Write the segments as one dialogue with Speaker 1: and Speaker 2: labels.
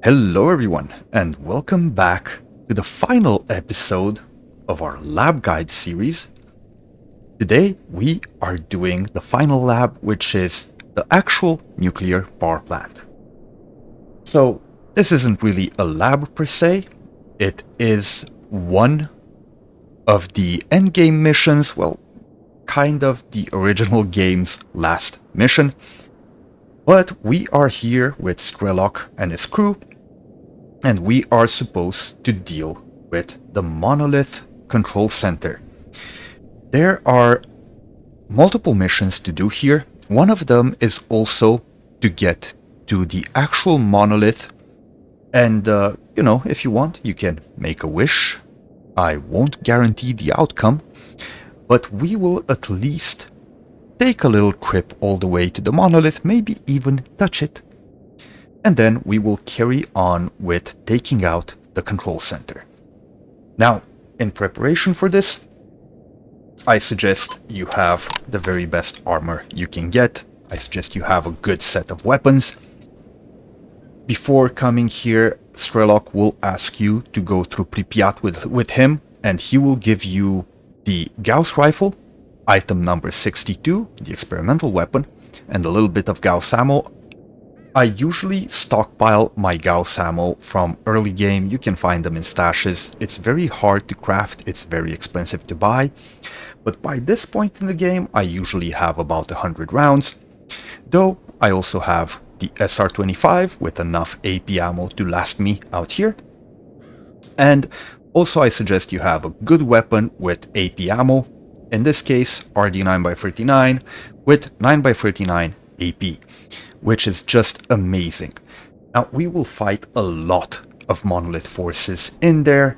Speaker 1: Hello everyone, and welcome back to the final episode of our lab guide series. Today we are doing the final lab, which is the actual nuclear power plant. So this isn't really a lab per se, it is one of the endgame missions, well, kind of the original game's last mission. But we are here with Strelok and his crew, and we are supposed to deal with the Monolith control center. There are multiple missions to do here. One of them is also to get to the actual Monolith, and if you want, you can make a wish. I won't guarantee the outcome, but we will at least take a little trip all the way to the Monolith, maybe even touch it. And then we will carry on with taking out the control center. Now, in preparation for this, I suggest you have the very best armor you can get. I suggest you have a good set of weapons. Before coming here, Strelok will ask you to go through Pripyat with him, and he will give you the Gauss rifle, item number 62, the experimental weapon, and a little bit of Gauss ammo. I usually stockpile my Gauss ammo from early game. You can find them in stashes. It's very hard to craft, it's very expensive to buy. But by this point in the game, I usually have about 100 rounds. Though I also have the SR-25 with enough AP ammo to last me out here. And also I suggest you have a good weapon with AP ammo. In this case, RD 9x39 with 9x39 AP. Which is just amazing. Now, we will fight a lot of Monolith forces in there.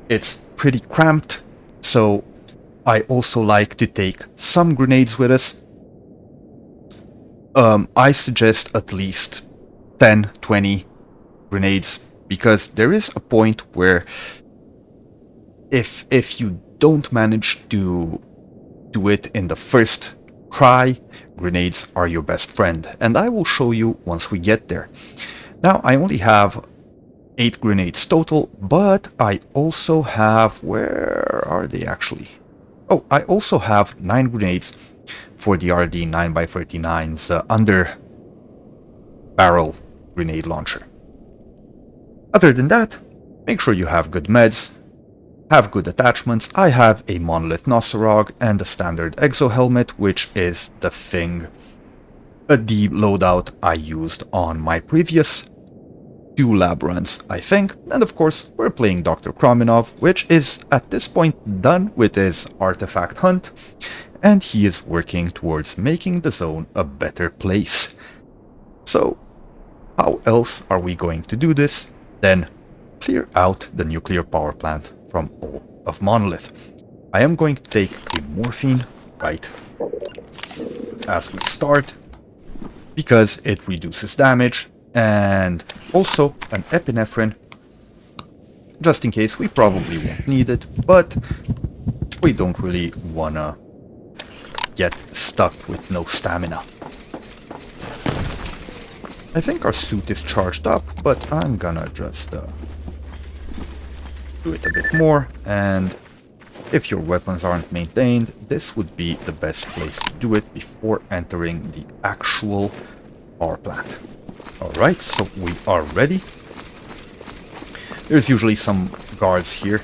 Speaker 1: It's pretty cramped, so I also like to take some grenades with us. I suggest at least 10, 20 grenades, because there is a point where if you don't manage to do it in the first try, grenades are your best friend, and I will show you once we get there. Now, I only have 8 grenades total, but I also have... where are they actually? Oh, I also have 9 grenades for the RD 9x39's under barrel grenade launcher. Other than that, make sure you have good meds, have good attachments. I have a Monolith Nossorog and a standard exo helmet, which is the thing, the loadout I used on my previous 2 lab runs, I think. And of course, we're playing Dr. Krominov, which is at this point done with his artifact hunt, and he is working towards making the zone a better place. So, how else are we going to do this than clear out the nuclear power plant from all of Monolith? I am going to take a morphine right as we start, because it reduces damage, and also an epinephrine, just in case. We probably won't need it, but we don't really wanna get stuck with no stamina. I think our suit is charged up, but I'm gonna just do it a bit more, and if your weapons aren't maintained, this would be the best place to do it before entering the actual power plant. Alright, so we are ready. There's usually some guards here.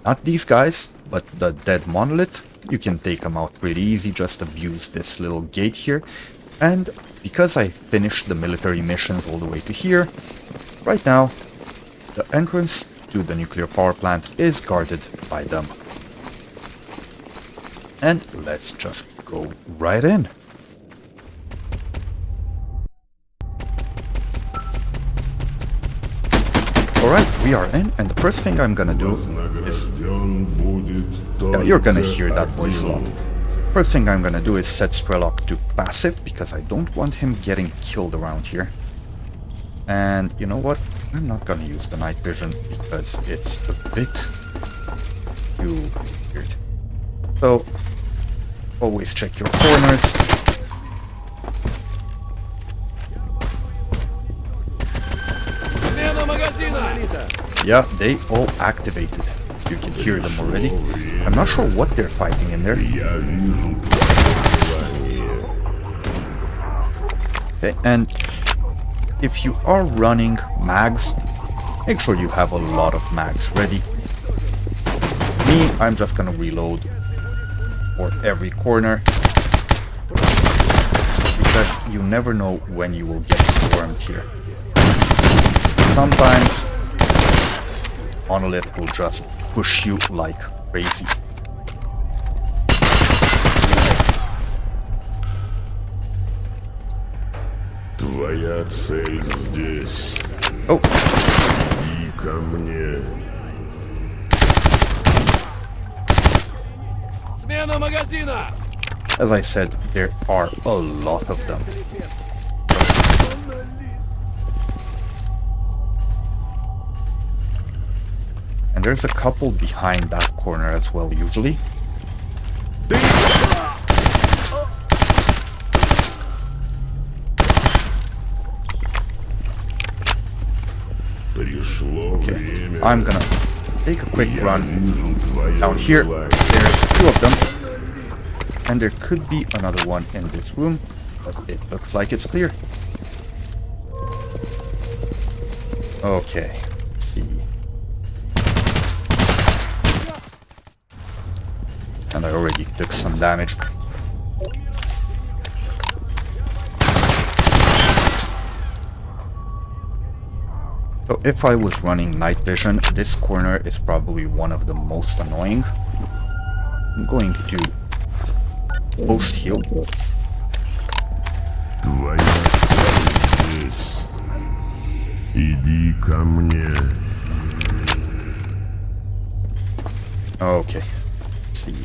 Speaker 1: Not these guys, but the dead Monolith. You can take them out pretty easy, just abuse this little gate here. And because I finished the military missions all the way to here, right now, the entrance to the nuclear power plant is guarded by them. And let's just go right in. Alright, we are in, and the first thing I'm gonna do is... yeah, you're gonna hear that voice a lot. First thing I'm gonna do is set Strelok to passive, because I don't want him getting killed around here. And you know what? I'm not gonna use the night vision, because it's a bit too weird. So, always check your corners. Yeah, they all activated. You can hear them already. I'm not sure what they're fighting in there. Okay, and if you are running mags, make sure you have a lot of mags ready. Me, I'm just gonna reload for every corner, because you never know when you will get swarmed here. Sometimes Monolith will just push you like crazy.
Speaker 2: Твоя цель здесь.
Speaker 1: Oh,
Speaker 2: И ко мне.
Speaker 3: Смена магазина!
Speaker 1: as I said, there are a lot of them. And there's a couple behind that corner as well, usually. Okay, I'm gonna take a quick run down here. There's two of them. And there could be another one in this room, but it looks like it's clear. Okay, let's see. And I already took some damage. So if I was running night vision, this corner is probably one of the most annoying. I'm going to post heal.
Speaker 2: Твоя цель здесь. Иди ко мне.
Speaker 1: Okay, let's see.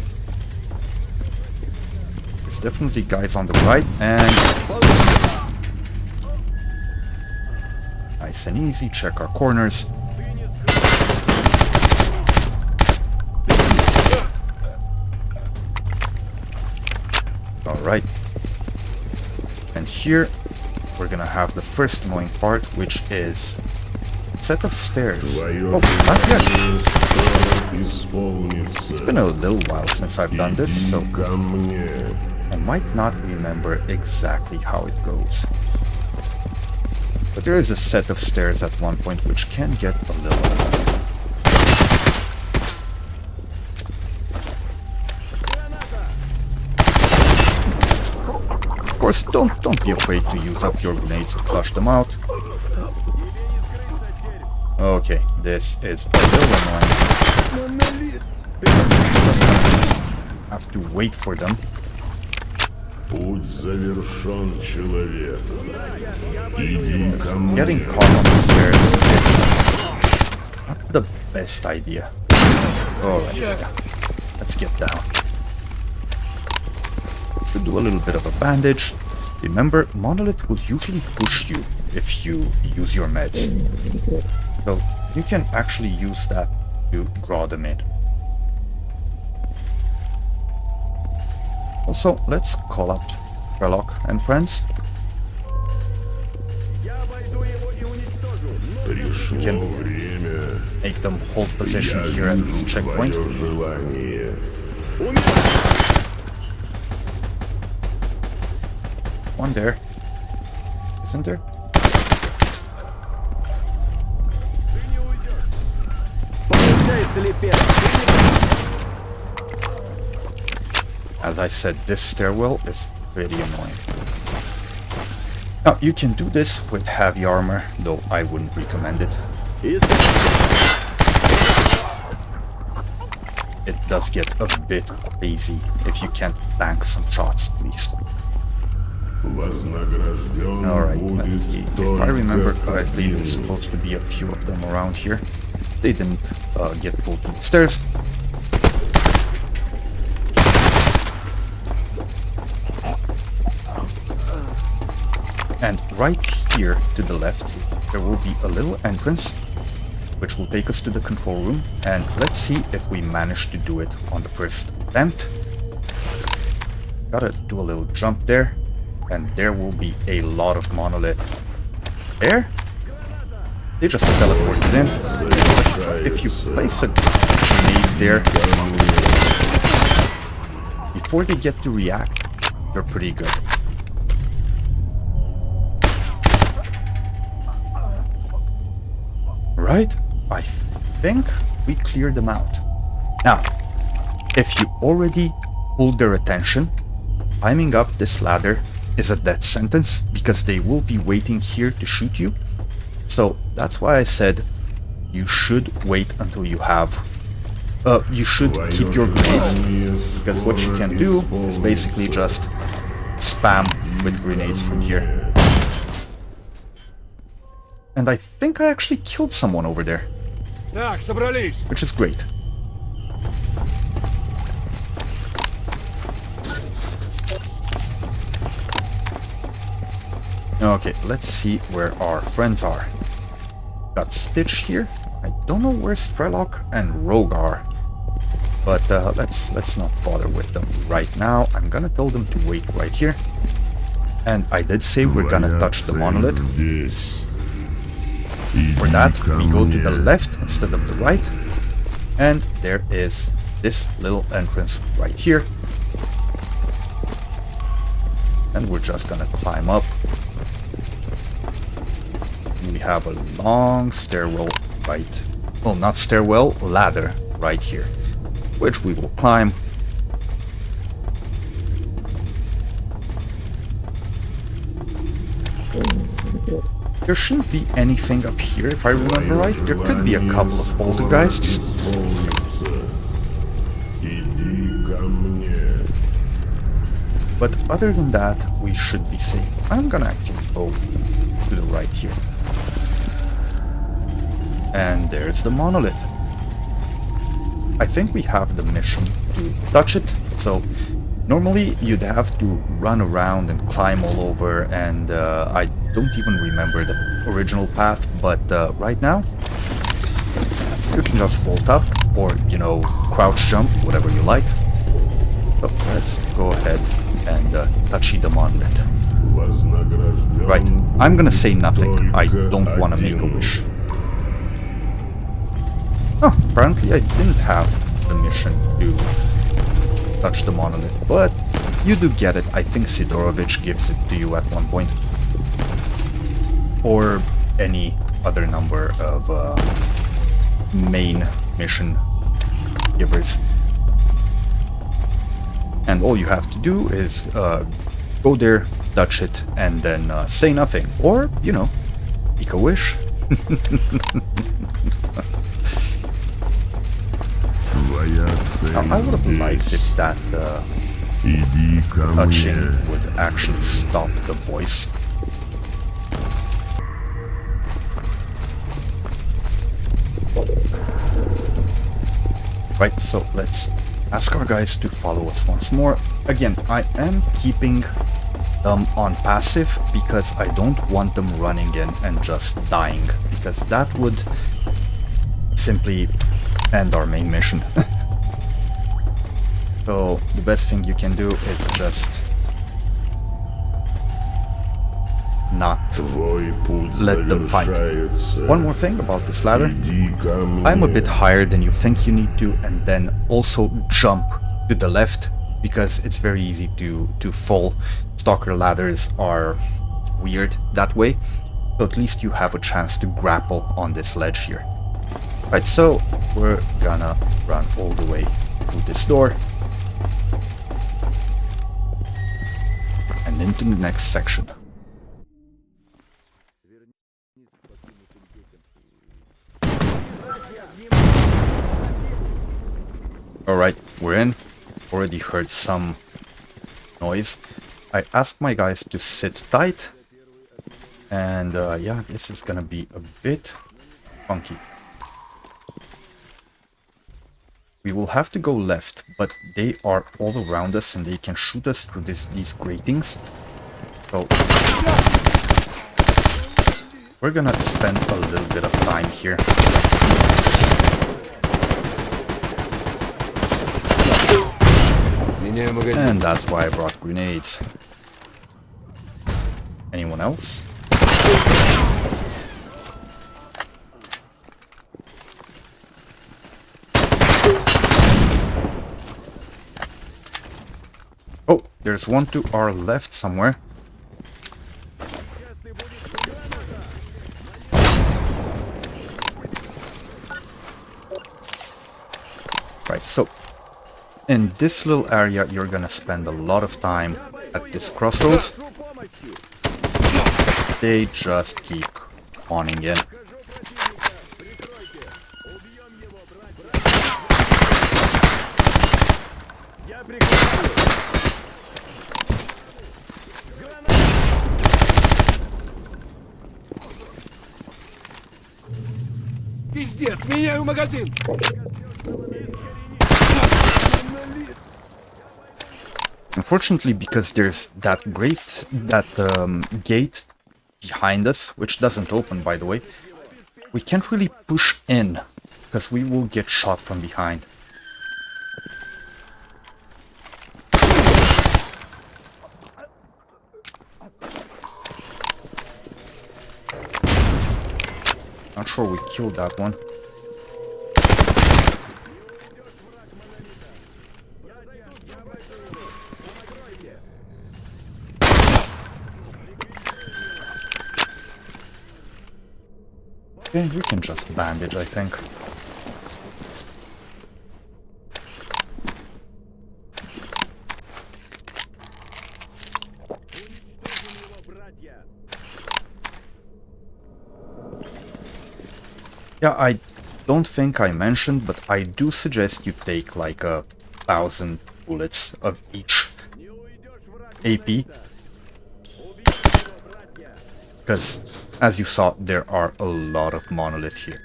Speaker 1: There's definitely guys on the right, and nice and easy. Check our corners. Alright. And here we're gonna have the first annoying part, which is a set of stairs. Oh, not yet. It's been a little while since I've done this, so I might not remember exactly how it goes. But there is a set of stairs at one point which can get a little annoying. Of course, don't be afraid to use up your grenades to flush them out. Okay, this is a little annoying. Just gonna have to wait for them.
Speaker 2: Путь завершен, человек. Иди ко мне.
Speaker 1: Getting caught on the stairs is not the best idea. Alright, yeah. Let's get down. Should do a little bit of a bandage. Remember, Monolith will usually push you if you use your meds. So you can actually use that to draw them in. Also, let's call up Sherlock and friends. We can make them hold position here at this checkpoint. One there. Isn't there? As I said, this stairwell is pretty annoying. Now, you can do this with heavy armor, though I wouldn't recommend it. It does get a bit crazy if you can't tank some shots, at least. Alright, let's see. If I remember correctly, there's supposed to be a few of them around here. They didn't get pulled to the stairs. And right here to the left, there will be a little entrance, which will take us to the control room. And let's see if we manage to do it on the first attempt. Gotta do a little jump there. And there will be a lot of Monolith there. They just teleported in. If you place a grenade there, before they get to react, they're pretty good. Right? I think we cleared them out. Now, if you already pulled their attention, climbing up this ladder is a death sentence because they will be waiting here to shoot you. So that's why I said you should wait until you have... you should keep your grenades, because what you can do is basically just spam with grenades from here. And I think I actually killed someone over there,
Speaker 3: Так, собрались.
Speaker 1: which is great. Okay, let's see where our friends are. Got Stitch here. I don't know where Strelok and Rogue are, but let's not bother with them right now. I'm gonna tell them to wait right here. And I did say we're gonna touch the Monolith. For that, we go to the left instead of the right. And there is this little entrance right here. And we're just gonna climb up. We have a long stairwell right... Well, not stairwell, ladder right here, which we will climb. There shouldn't be anything up here, if I remember right. There could be a couple of poltergeists. But other than that, we should be safe. I'm gonna actually go to the right here. And there's the Monolith. I think we have the mission to touch it. So normally you'd have to run around and climb all over, and I don't even remember the original path, but right now you can just vault up or, you know, crouch jump, whatever you like. So let's go ahead and touchy the Monolith. Right, I'm gonna say nothing. I don't want to make a wish. Oh, apparently I didn't have the mission to touch the Monolith, but you do get it. I think Sidorovich gives it to you at one point. Or any other number of main mission givers. And all you have to do is go there, touch it, and then say nothing. Or, you know, make a wish. Now, I would have liked if that touching would actually stop the voice. Right, so let's ask our guys to follow us once more. Again, I am keeping them on passive because I don't want them running in and just dying, because that would simply end our main mission. So the best thing you can do is just not let them fight. One more thing about this ladder. I'm a bit higher than you think you need to, and then also jump to the left because it's very easy to fall. Stalker ladders are weird that way, so at least you have a chance to grapple on this ledge here. Right, so we're gonna run all the way through this door and into the next section. Alright, we're in. Already heard some noise. I asked my guys to sit tight, and yeah, this is gonna be a bit funky. We will have to go left, but they are all around us and they can shoot us through these gratings. So we're gonna spend a little bit of time here. And that's why I brought grenades. Anyone else? There's one to our left somewhere. Right, so in this little area, you're gonna spend a lot of time at this crossroads. They just keep spawning in.
Speaker 3: Пиздец, меняю магазин!
Speaker 1: Unfortunately, because there's that gate behind us, which doesn't open, by the way, we can't really push in, because we will get shot from behind. Not sure we killed that one. Okay, we can just bandage, I think. Yeah, I don't think I mentioned, but I do suggest you take like 1,000 bullets of each AP. Because, as you saw, there are a lot of Monolith here.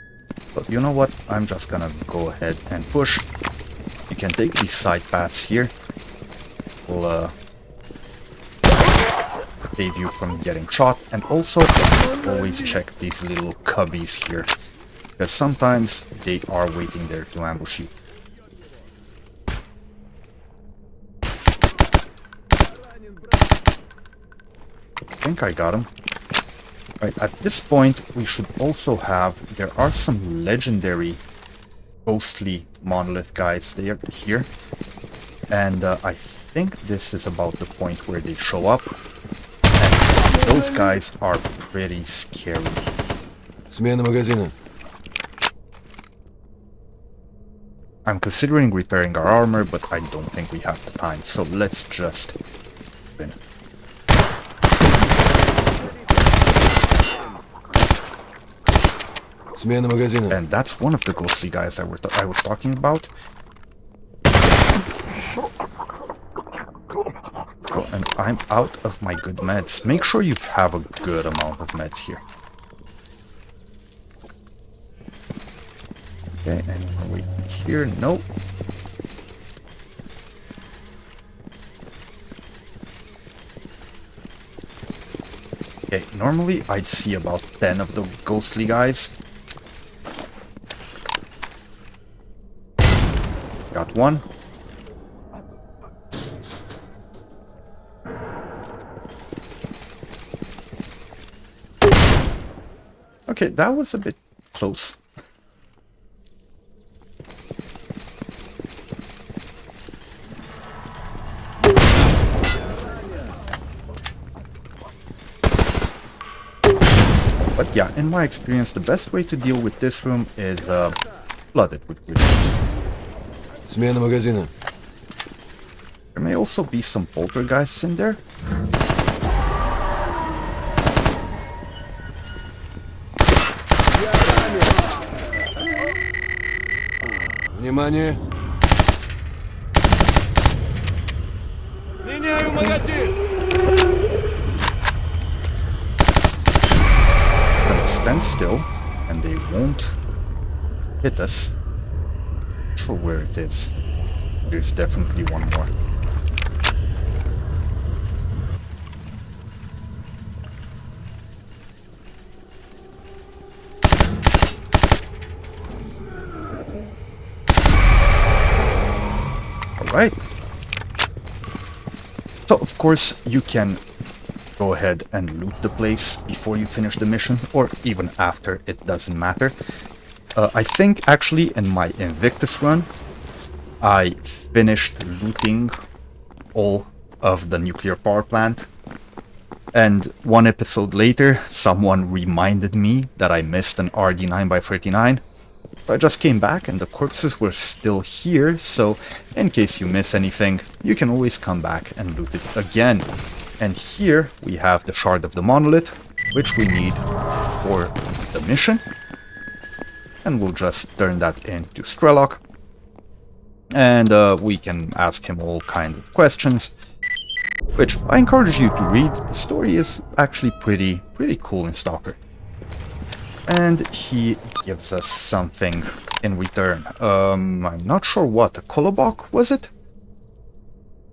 Speaker 1: But you know what? I'm just gonna go ahead and push. You can take these side paths here. Will save you from getting shot. And also, always check these little cubbies here. Because sometimes they are waiting there to ambush you. I think I got him. Right, at this point we should also have... There are some legendary ghostly Monolith guys there here. And I think this is about the point where they show up. And those guys are pretty scary.
Speaker 3: Смена магазина.
Speaker 1: I'm considering repairing our armor, but I don't think we have the time, so let's just win.
Speaker 3: Смена магазина.
Speaker 1: And that's one of the ghostly guys I was talking about. Oh, and I'm out of my good meds. Make sure you have a good amount of meds here. Okay, anyone waiting here? Nope. Okay, normally I'd see about 10 of the ghostly guys. Got one. Okay, that was a bit close. But yeah, in my experience, the best way to deal with this room is flood it with grenades.
Speaker 3: Смена магазина.
Speaker 1: There may also be some poltergeists in there.
Speaker 3: Внимание. Меняю магазин.
Speaker 1: It's gonna stand still, and they won't hit us. Not sure where it is. There's definitely one more. Alright. So, of course, you can go ahead and loot the place before you finish the mission, or even after, it doesn't matter. I think, actually, in my Invictus run, I finished looting all of the nuclear power plant. And one episode later, someone reminded me that I missed an RD9x39. I just came back and the corpses were still here, so in case you miss anything, you can always come back and loot it again. And here we have the shard of the Monolith, which we need for the mission. And we'll just turn that into Strelok. And we can ask him all kinds of questions, which I encourage you to read. The story is actually pretty cool in Stalker. And he gives us something in return. I'm not sure what. A Kolobok, was it?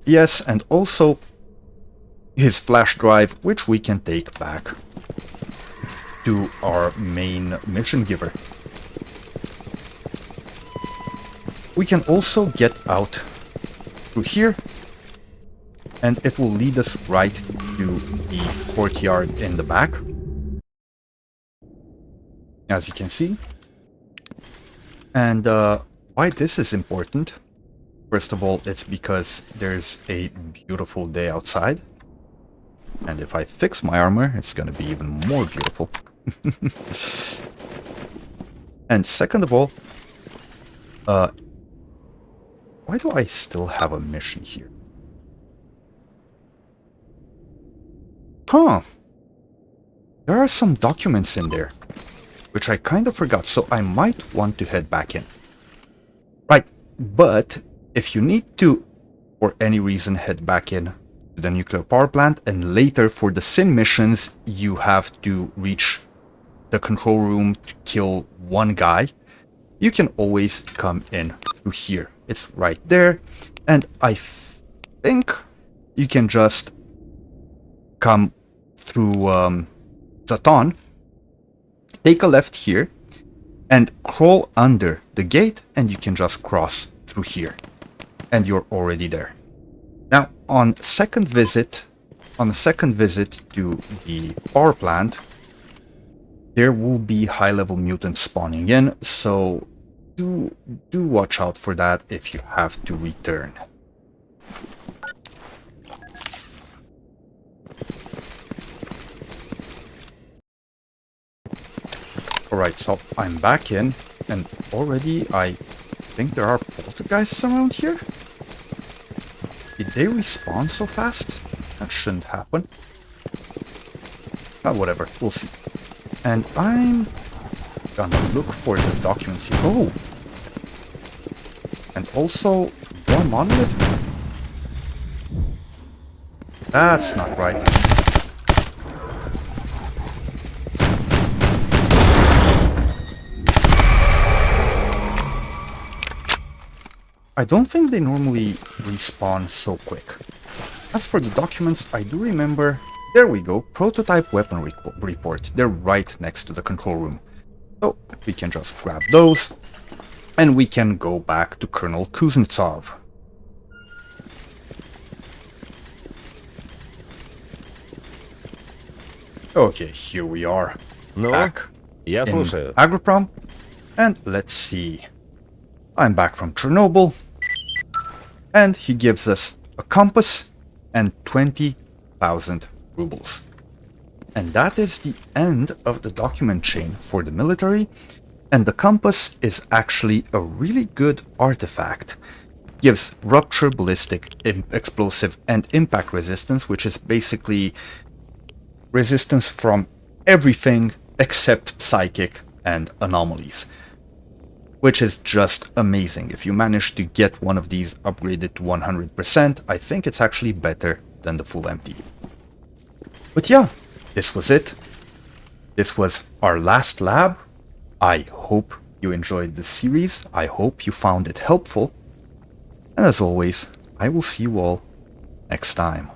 Speaker 1: Yes, and also his flash drive, which we can take back to our main mission giver. We can also get out through here, and it will lead us right to the courtyard in the back, as you can see. And why this is important, first of all, it's because there's a beautiful day outside. And if I fix my armor, it's gonna be even more beautiful. And second of all, why do I still have a mission here? Huh. There are some documents in there, which I kind of forgot, so I might want to head back in. Right, but if you need to, for any reason, head back in to the nuclear power plant, and later for the SIN missions, you have to reach the control room to kill one guy, you can always come in through here. It's right there, and I think you can just come through Zaton, take a left here, and crawl under the gate, and you can just cross through here, and you're already there. Now, on a second visit to the power plant, there will be high-level mutants spawning in, so do watch out for that if you have to return. Alright, so I'm back in, and already I think there are poltergeists around here? Did they respawn so fast? That shouldn't happen. Whatever, we'll see. And I'm gonna look for the documents here. Oh! And also, more Monolith? That's not right. I don't think they normally respawn so quick. As for the documents, I do remember... There we go, prototype weapon report. They're right next to the control room. So we can just grab those, and we can go back to Colonel Kuznetsov. Okay, here we are. Back
Speaker 4: Я
Speaker 1: in
Speaker 4: слушаю.
Speaker 1: Agroprom. And let's see. I'm back from Chernobyl. And he gives us a compass and 20,000 rubles. And that is the end of the document chain for the military. And the compass is actually a really good artifact. Gives rupture, ballistic, explosive, and impact resistance, which is basically resistance from everything except psychic and anomalies. Which is just amazing. If you manage to get one of these upgraded to 100%, I think it's actually better than the full empty. But yeah, this was it. This was our last lab. I hope you enjoyed this series. I hope you found it helpful. And as always, I will see you all next time.